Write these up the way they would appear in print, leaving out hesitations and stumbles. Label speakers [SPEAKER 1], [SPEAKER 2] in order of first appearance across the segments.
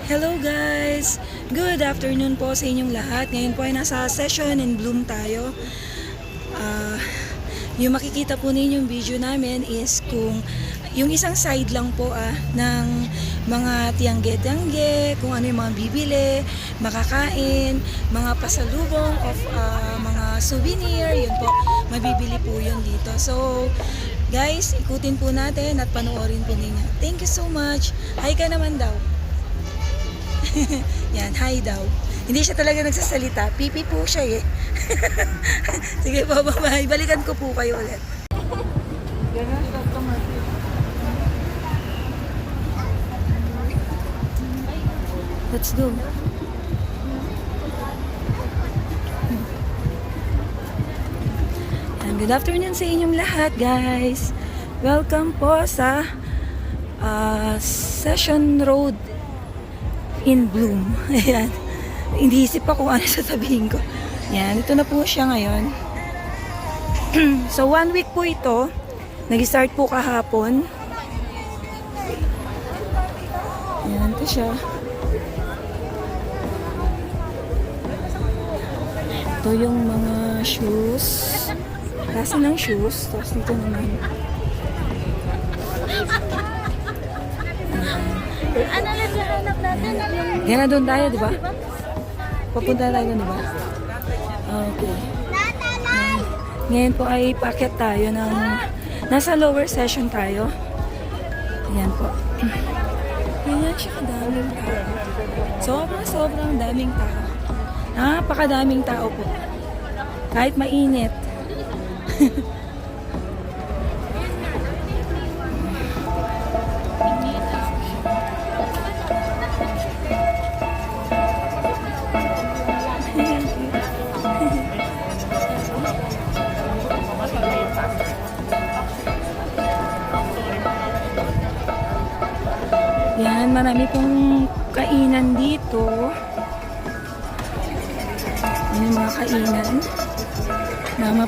[SPEAKER 1] Hello guys! Good afternoon po sa inyong lahat. Ngayon po ay nasa session in bloom tayo. Yung makikita po ninyong video namin is kung yung isang side lang po ng mga tiyangge-tiyangge, kung ano yung mga bibili, makakain, mga pasalubong of mga souvenir, yun po, mabibili po yun dito. So, guys, ikutin po natin at panoorin po ninyo. Thank you so much. Hi ka naman daw. Yan, hi daw. Hindi siya talaga nagsasalita. Pipi po siya eh. Sige po, bye-bye. Balikan ko po kayo ulit. Let's go. And good afternoon sa inyong lahat, guys. Welcome po sa Session Road in bloom. Ayan. Hindi isip pa kung ano sasabihin ko. Ayan. Ito na po siya ngayon. So, 1 week po ito. Nag-start po kahapon. Ayan. Ito siya. Ito yung mga shoes. Klase ng shoes. Tapos dito naman.
[SPEAKER 2] Ano lang yung hanap natin?
[SPEAKER 1] Yan na doon tayo, di ba? Papunta tayo doon, di ba? Okay. Ngayon po ay packet tayo ng nasa lower session tayo. Ayan po. Ayan siya kadaming tao. Sobrang daming tao. Napakadaming tao po. Kahit mainit. Yan, marami pong kainan dito. Yan yung mga kainan na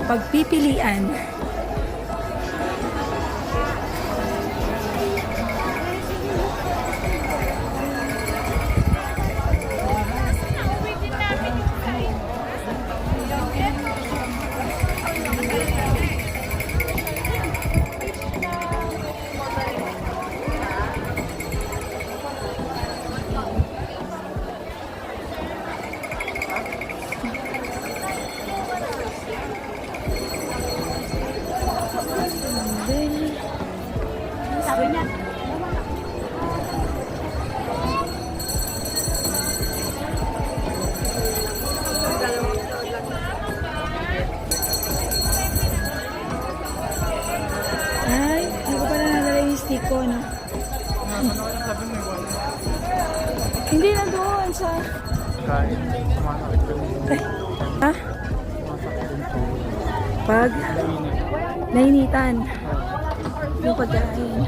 [SPEAKER 1] magpipilian.
[SPEAKER 2] Sabi niya.
[SPEAKER 1] Ay, hindi ko pala nalala yung stick ko, no? Hindi na doon sa...
[SPEAKER 3] Kain, sumasakit ko yung
[SPEAKER 1] Ha? Pag nainitan yung pagkain.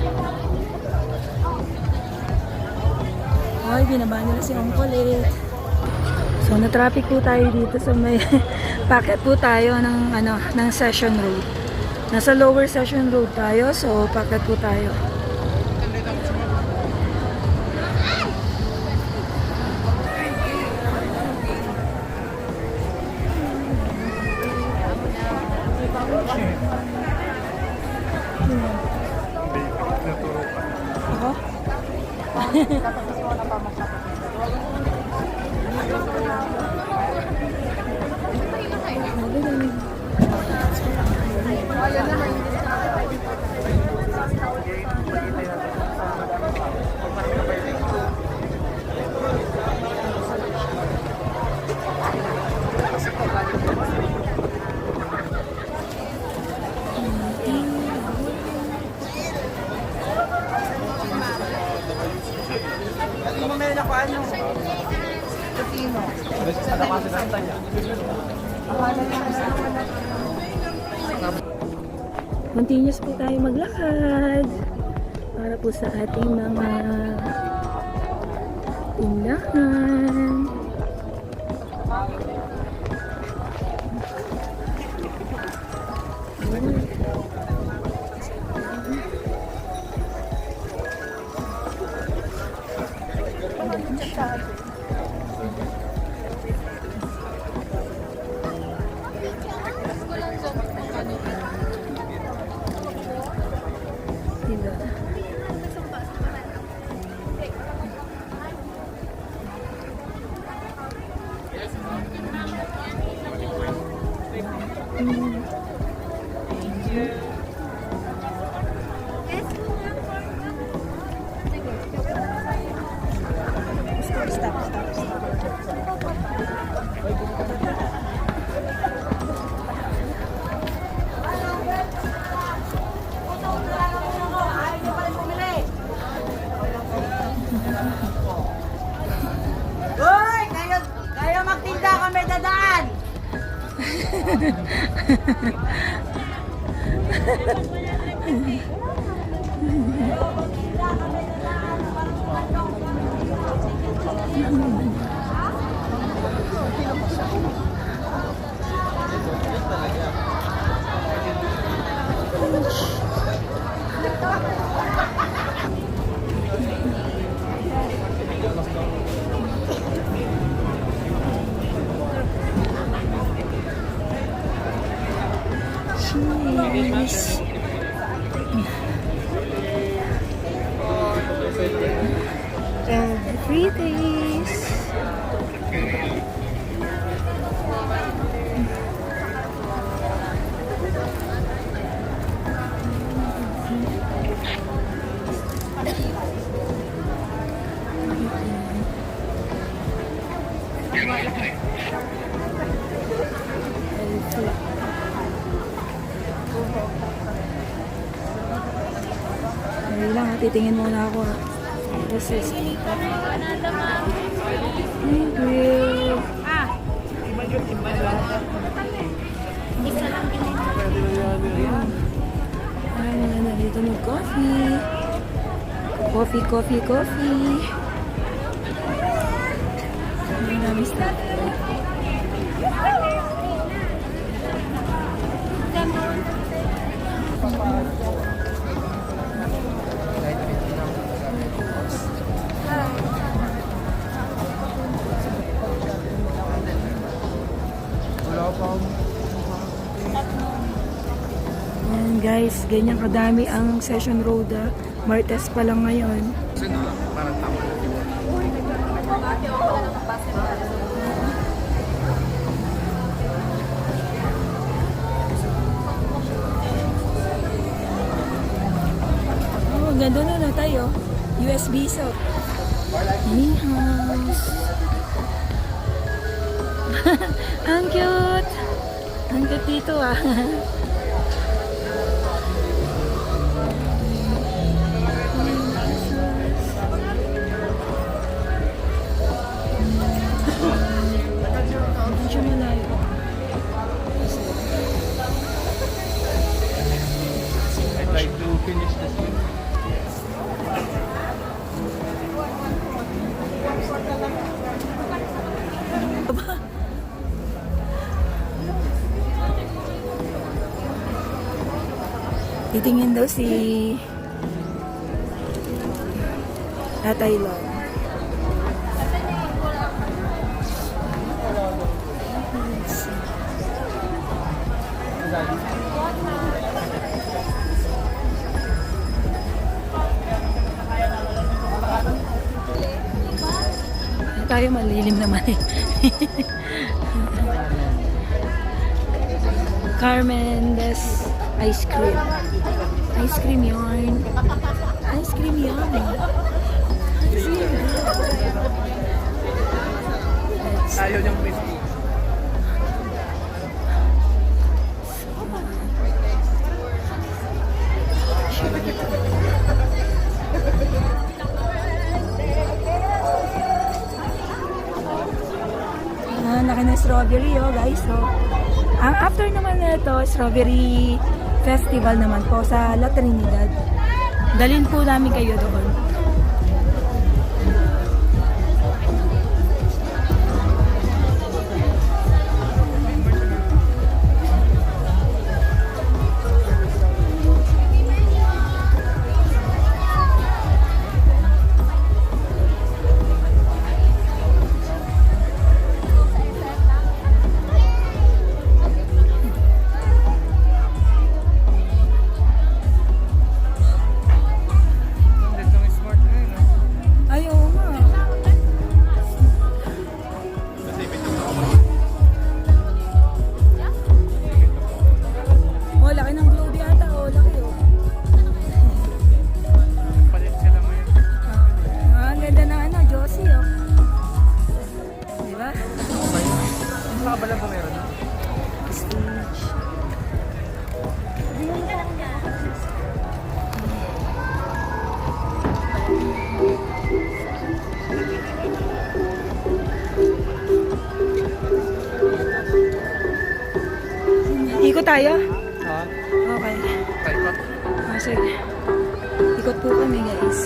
[SPEAKER 1] Ay, binaba nila si Uncle eh. So, na-traffic po tayo dito sa may packet po tayo ng Session Road. Nasa lower Session Road tayo, so packet po tayo. Ako? Continuous po tayo maglakad para po sa ating mga tindahan. Diba? Stop, stop, stop.
[SPEAKER 4] Uy! Kayo magtinda kami dadaan!
[SPEAKER 1] Cheese. Every days. Dali lang ha, titingin muna ako ha. This is... Thank you. Ay, mga narito mag-coffee. Coffee, coffee, coffee. Ang dami stuff.
[SPEAKER 3] Wala pa akong
[SPEAKER 1] Ayan guys, ganyan kadami ang Session Road ha. Martes pa lang ngayon.
[SPEAKER 3] parang tama na diba?
[SPEAKER 1] Oh, ganda na tayo. USB so. House. Ang cute. Ang cute dito ah. Medyo malayo.
[SPEAKER 3] I'd like to finish this one.
[SPEAKER 1] Titingin daw si Tatay Long. Tayo malilim naman eh. Carmen's ice cream. Ice cream yarn. Ice cream yarn.
[SPEAKER 3] Ayaw niyang whiskey.
[SPEAKER 1] Laki ng strawberry oh guys. So, ang after naman nito, strawberry festival naman po sa La Trinidad. Dalhin po namin kayo doon. lang tayo?
[SPEAKER 3] Ha?
[SPEAKER 1] Okay.
[SPEAKER 3] Taikot.
[SPEAKER 1] Sige. Ikot po kami, guys.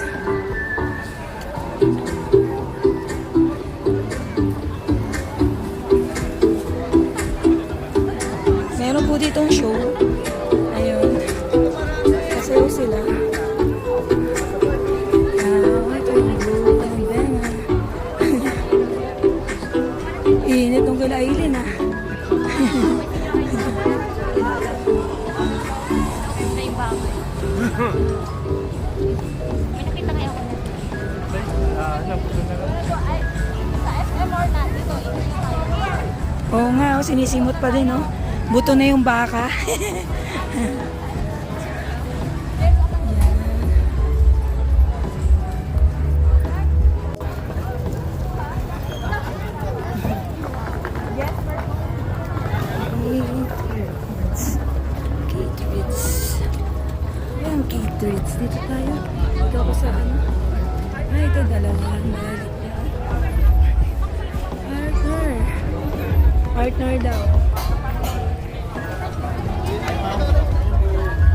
[SPEAKER 1] Meron po ditong show. Ayun. Kasayaw sila. Ito yung blue. Ang benga. Init nung kila Aileen, ah.
[SPEAKER 2] May baboy. May nakita kayo ako nito.
[SPEAKER 3] Naputo na lang.
[SPEAKER 2] Sa FMR natin ito, English tayo.
[SPEAKER 1] Oo nga, oh, sinisimot pa din, oh. Buto na yung baka. Caterits. Ayan, caterits. Dito tayo. Dito ako sa ano. Ay, ito dalawa. Partner. Partner daw.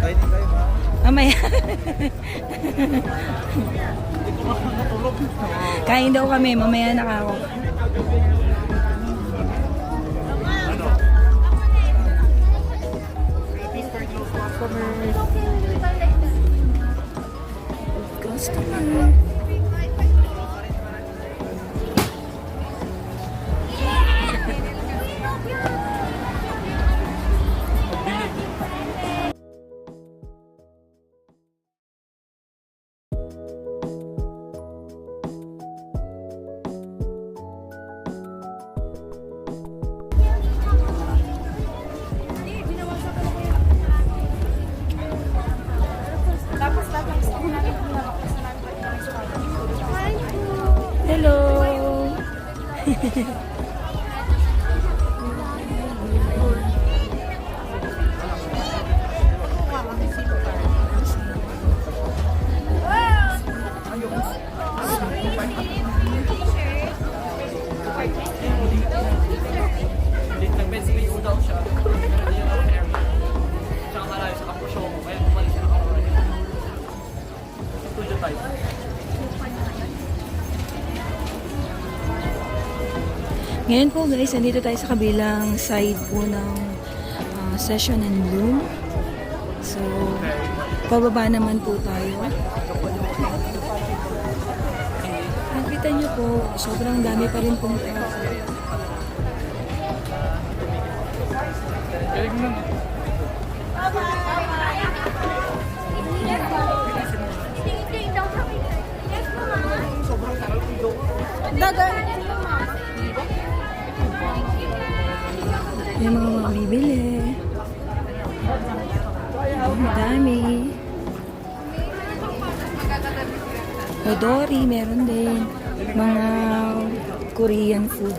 [SPEAKER 3] Pwede kayo ba?
[SPEAKER 1] Mamaya. Kain daw kami. Mamaya na ako. Customer. Hello.
[SPEAKER 3] Nag-benchmate daw siya. Pero hindi ako area. Tsaka malayo sa kapusyo ko. Kaya bumalik siya ng Aurora niya. Studio type.
[SPEAKER 1] Ngayon po guys, nandito tayo sa kabilang side po ng Session and Bloom. So, pababa naman po tayo. Nakita nyo po, sobrang dami pa rin pong tao.
[SPEAKER 3] Galing mo.
[SPEAKER 1] May mga mabibili. Ang dami. Odori, meron din. Mga Korean food.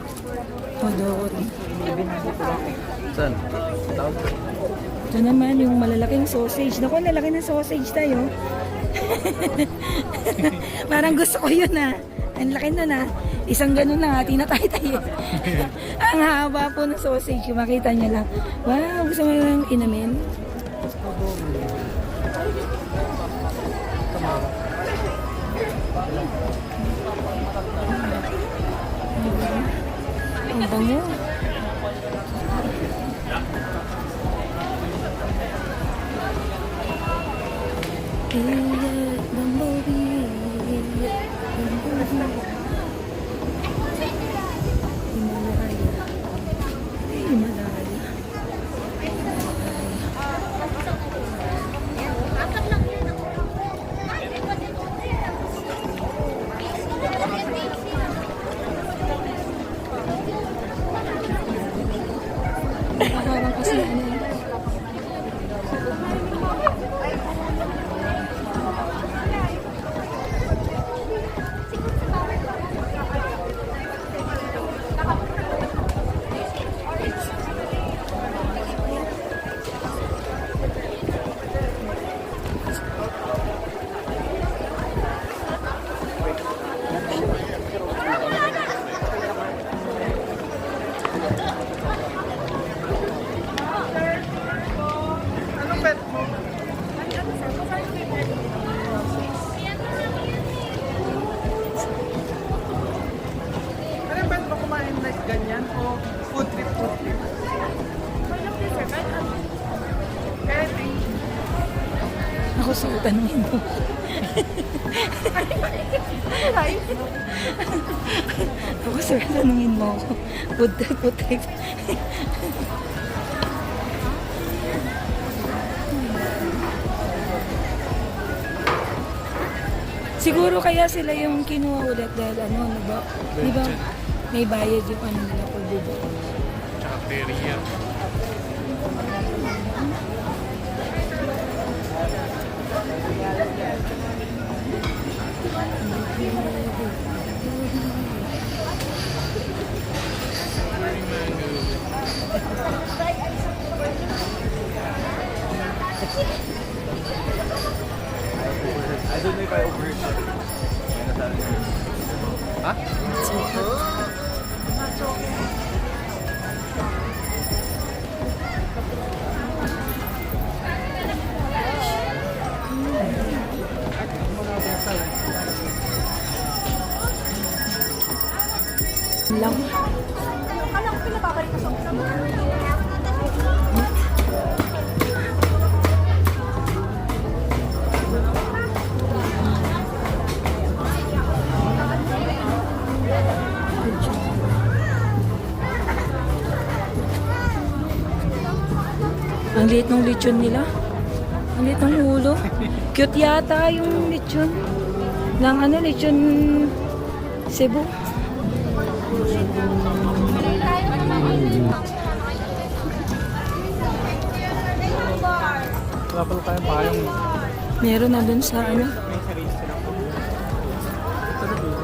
[SPEAKER 1] Odori.
[SPEAKER 3] Saan? Down?
[SPEAKER 1] Ito naman yung malalaking sausage. Naku, lalaki ng sausage tayo. Parang gusto ko yun ah. Ang laki na na. Isang ganun lang hati na tayo. Ang haba po ng sausage. Makita nyo lang. Wow, gusto mo lang inamin? Ang bango. Bumblebee. Himalaya. Parang kasi ano eh. So, tanungin mo. Ako, sir, tanungin mo ako. Putek. Siguro kaya sila yung kinuha ulit dahil ano, di ba may bayad yung ano nila pagbubo.
[SPEAKER 5] Tsaka perya.
[SPEAKER 6] I don't know if I overshot. Huh?
[SPEAKER 1] Lang. Ang liit ng lechon nila. Ang liit ng ulo. Cute yata yung lechon. Lang ano, lechon Cebu.
[SPEAKER 5] Wala pala tayong payong.
[SPEAKER 1] Meron na dun sa ano.
[SPEAKER 5] May sarili sila. Ito na doon.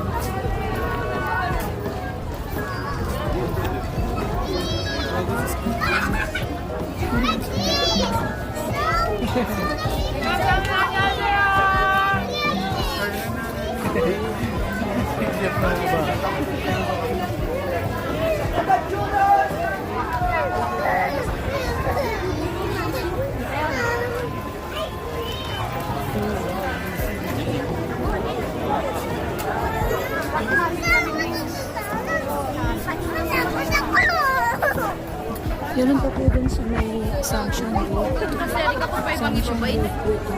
[SPEAKER 1] Yun ang po dun sa may Assumption Road. Assumption Road po ito.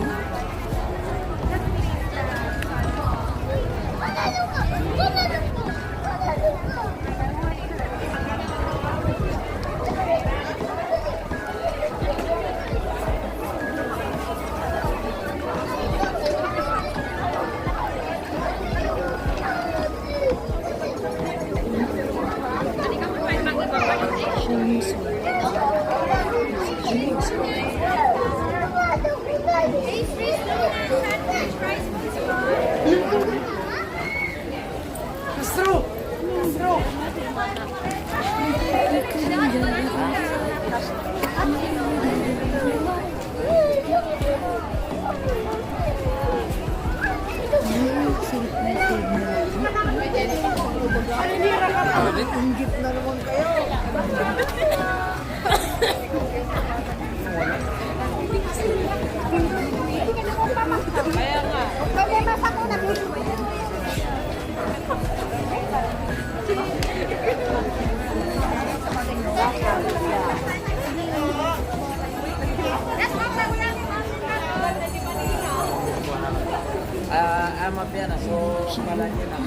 [SPEAKER 3] I'm a piano, so kala nyo na.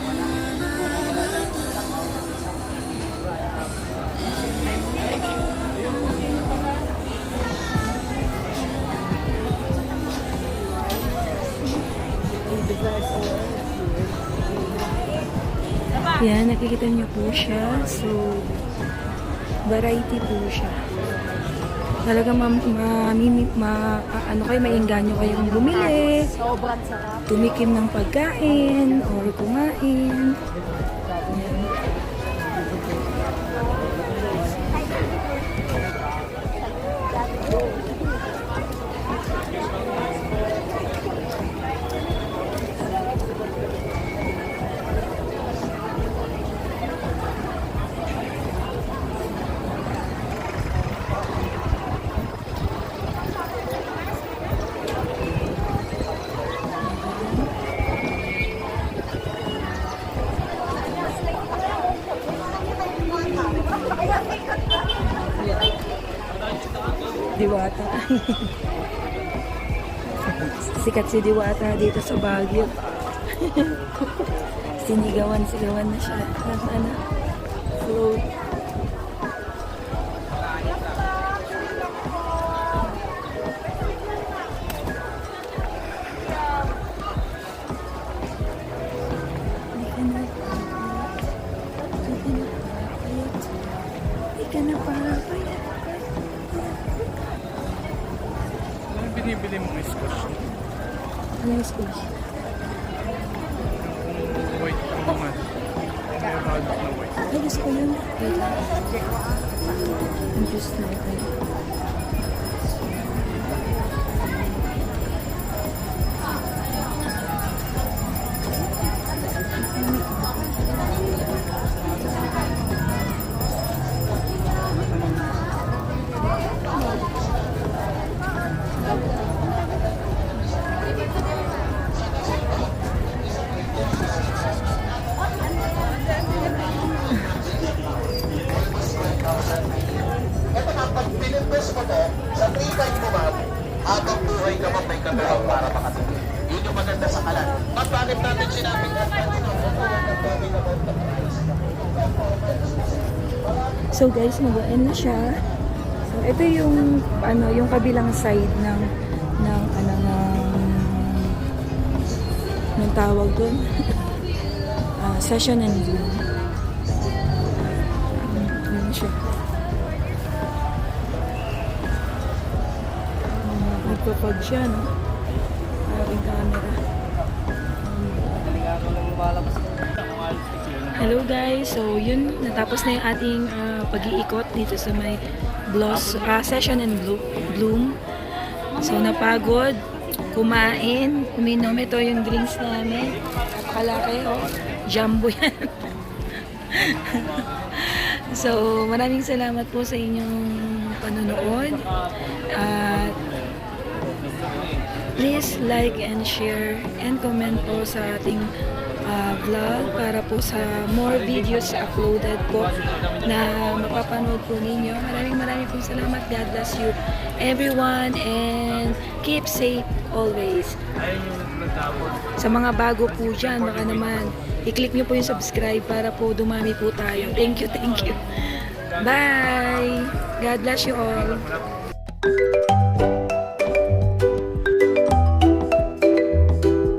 [SPEAKER 1] Yan, nakikita niyo po siya. So, variety po siya. Talagang ano kayo, mainganyo kayong bumili, tumikim ng pagkain, or kumain. Diwata. Sikat si Diwata dito sa Baguio. Sigawan na siya ng ano, float. Hindi ka na papayat.
[SPEAKER 5] Ano yung binibili mong scotch?
[SPEAKER 1] Ano yung squash?
[SPEAKER 5] Yung white lang naman. Yung product na white.
[SPEAKER 1] Ay, gusto ko yun. Wait lang. Ang juice na ito.
[SPEAKER 7] Ito nga, pag pininvest mo to, sa 3 times mo ma'am, habang buhay ka ma'am may katulong para makatulong. Yun yung maganda sa kalan. Bakit natin sinabing at natin ang nagbabi naman ng
[SPEAKER 1] So guys, mag-end na siya. So ito yung ano, yung kabilang side ng tawag doon. Session and Bloom. Ayan siya. Nagpapag siya, no? Aking camera. Hello guys, so yun, natapos na yung ating pag-iikot dito sa may Session and Bloom. So napagod, kumain, uminom. Ito yung drinks namin. Napakalaki, oh. Jumbo yan. So maraming salamat po sa inyong panonood. At please like and share and comment po sa ating vlog para po sa more videos uploaded po na mapapanood po ninyo. Maraming po salamat. God bless you everyone and keep safe always. Sa mga bago po dyan, baka naman i-click nyo po yung subscribe para po dumami po tayo. Thank you. Bye! God bless you all.